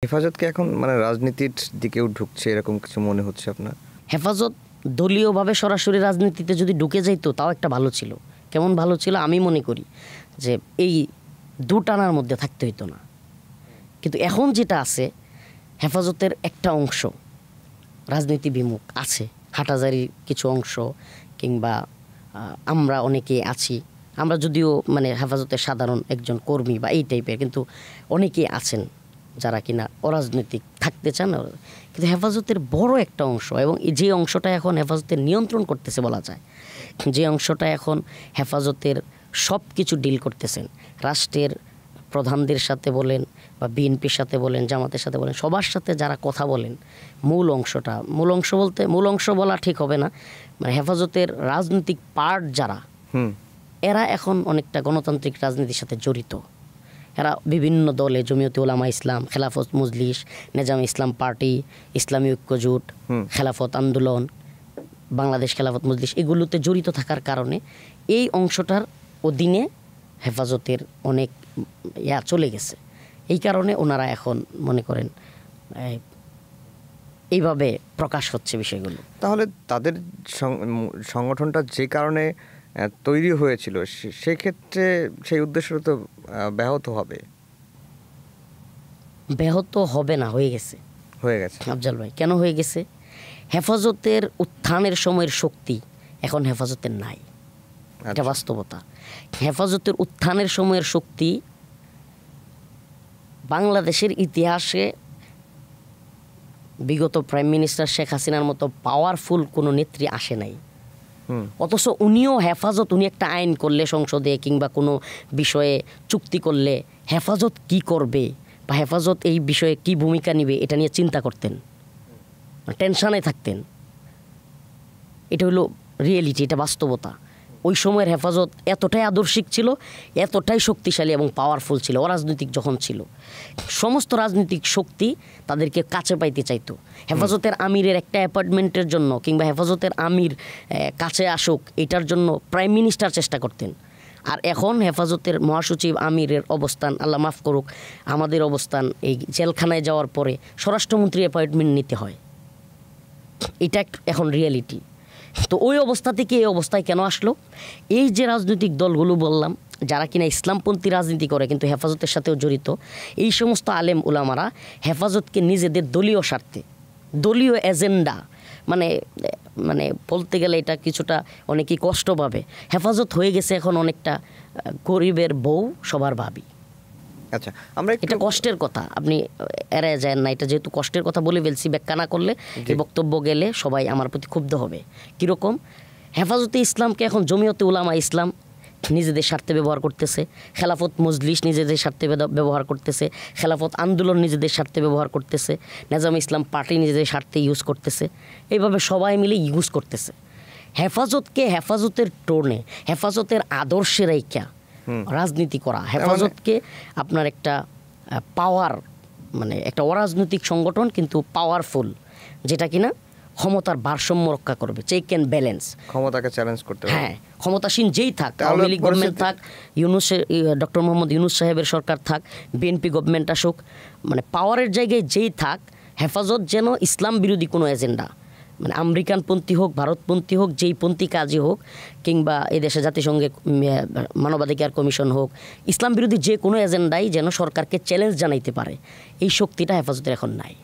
হেফাজতকে এখন মানে রাজনীতির দিকেও ঢুকছে এরকম কিছু মনে হচ্ছে আপনার? হেফাজত দলীয়ভাবে সরাসরি রাজনীতিতে যদি ঢুকে যাইতো তাও একটা ভালো ছিল। কেমন ভালো ছিল? আমি মনে করি যে এই দুটানার মধ্যে থাকতে হইতো না। কিন্তু এখন যেটা আছে, হেফাজতের একটা অংশ রাজনীতি বিমুখ আছে, হাটাজারির কিছু অংশ কিংবা আমরা অনেকে আছি, আমরা যদিও মানে হেফাজতের সাধারণ একজন কর্মী বা এই টাইপের, কিন্তু অনেকেই আছেন যারা কিনা অরাজনৈতিক থাকতে চান। কিন্তু হেফাজতের বড় একটা অংশ, এবং যে অংশটা এখন হেফাজতের নিয়ন্ত্রণ করতেছে বলা যায়, যে অংশটা এখন হেফাজতের সব কিছু ডিল করতেছেন, রাষ্ট্রের প্রধানদের সাথে বলেন বা বিএনপির সাথে বলেন, জামাতের সাথে বলেন, সবার সাথে যারা কথা বলেন, মূল অংশটা, মূল অংশ বলতে মূল অংশ বলা ঠিক হবে না, মানে হেফাজতের রাজনৈতিক পার্ট যারা, এরা এখন অনেকটা গণতান্ত্রিক রাজনীতির সাথে জড়িত। এরা বিভিন্ন দলে, জমিয়তে উলামা ইসলাম, খেলাফত মজলিস, নেজাম ইসলাম পার্টি, ইসলামী ঐক্যজোট, খেলাফত আন্দোলন, বাংলাদেশ খেলাফত মজলিস, এগুলোতে জড়িত থাকার কারণে এই অংশটার অধীনে হেফাজতের অনেক চলে গেছে। এই কারণে ওনারা এখন মনে করেন এইভাবে প্রকাশ হচ্ছে বিষয়গুলো। তাহলে তাদের সংগঠনটা যে কারণে তৈরি হয়েছিল সেক্ষেত্রে সেই উদ্দেশ্যটা তো ব্যাহত হবে। ব্যাহত হবে না, হয়ে গেছে আফজাল ভাই। কেন হয়ে গেছে? হেফাজতের উত্থানের সময়ের শক্তি এখন হেফাজতের নাই, এটা বাস্তবতা। হেফাজতের উত্থানের সময়ের শক্তি বাংলাদেশের ইতিহাসে বিগত প্রাইম মিনিস্টার শেখ হাসিনার মতো পাওয়ারফুল কোনো নেত্রী আসে নাই। অথচ উনিও হেফাজত, উনি একটা আইন করলে সংসদে কিংবা কোনো বিষয়ে চুক্তি করলে হেফাজত কি করবে বা হেফাজত এই বিষয়ে কি ভূমিকা নেবে এটা নিয়ে চিন্তা করতেন, টেনশনে থাকতেন। এটা হলো রিয়েলিটি, এটা বাস্তবতা। ওই সময়ের হেফাজত এতটাই আদর্শিক ছিল, এতটাই শক্তিশালী এবং পাওয়ারফুল ছিল। অরাজনৈতিক যখন ছিল, সমস্ত রাজনৈতিক শক্তি তাদেরকে কাছে পাইতে চাইতো। হেফাজতের আমিরের একটা অ্যাপয়েন্টমেন্টের জন্য কিংবা হেফাজতের আমির কাছে আসুক, এটার জন্য প্রাইম মিনিস্টার চেষ্টা করতেন। আর এখন হেফাজতের মহাসচিব আমিরের অবস্থান, আল্লাহ মাফ করুক, আমাদের অবস্থান এই জেলখানায় যাওয়ার পরে স্বরাষ্ট্রমন্ত্রী অ্যাপয়েন্টমেন্ট নিতে হয়। এটা এখন রিয়েলিটি। তো ওই অবস্থা থেকে এই অবস্থায় কেন আসলো? এই যে রাজনৈতিক দলগুলো বললাম, যারা কিনা ইসলামপন্থী রাজনীতি করে কিন্তু হেফাজতের সাথেও জড়িত, এই সমস্ত আলেম উলামারা হেফাজতকে নিজেদের দলীয় স্বার্থে, দলীয় এজেন্ডা, মানে মানে বলতে গেলে এটা কিছুটা অনেকেই কষ্ট পাবে, হেফাজত হয়ে গেছে এখন অনেকটা গরিবের বউ সবার ভাবি। আচ্ছা, আমরা এটা কষ্টের কথা, আপনি এড়ায় যায় না। এটা যেহেতু কষ্টের কথা বলে ফেলছি, ব্যাখ্যা না করলে এই বক্তব্য গেলে সবাই আমার প্রতি ক্ষুব্ধ হবে। কীরকম? হেফাজতে ইসলামকে এখন জমিয়তে উলামা ইসলাম নিজেদের স্বার্থে ব্যবহার করতেছে, খেলাফত মজলিস নিজেদের স্বার্থে ব্যবহার করতেছে, খেলাফত আন্দোলন নিজেদের স্বার্থে ব্যবহার করতেছে, নেজাম ইসলাম পার্টি নিজেদের স্বার্থে ইউজ করতেছে। এইভাবে সবাই মিলে ইউজ করতেছে হেফাজতকে, হেফাজতের টোনে, হেফাজতের আদর্শে রাইখা রাজনীতি করা। হেফাজতকে আপনার একটা পাওয়ার, মানে একটা অরাজনৈতিক সংগঠন কিন্তু পাওয়ারফুল, যেটা কিনা ক্ষমতার ভারসাম্য রক্ষা করবে, চেক অ্যান্ড ব্যালেন্স, ক্ষমতাকে চ্যালেঞ্জ করতে হবে। হ্যাঁ, ক্ষমতাসীন যেই থাক, আওয়ামী লীগ গভর্নমেন্ট থাক, ডক্টর মোহাম্মদ ইউনূস সাহেবের সরকার থাক, বিএনপি গভর্নমেন্ট আসুক, মানে পাওয়ারের জায়গায় যেই থাক, হেফাজত যেন ইসলাম বিরোধী কোনো এজেন্ডা, মানে আমেরিকানপন্থী হোক, ভারতপন্থী হোক, যেই পন্থী কাজই হোক, কিংবা এই দেশে জাতিসংঘে মানবাধিকার কমিশন হোক, ইসলাম বিরোধী যে কোনো এজেন্ডাই যেন সরকারকে চ্যালেঞ্জ জানাইতে পারে, এই শক্তিটা হেফাজতের এখন নাই।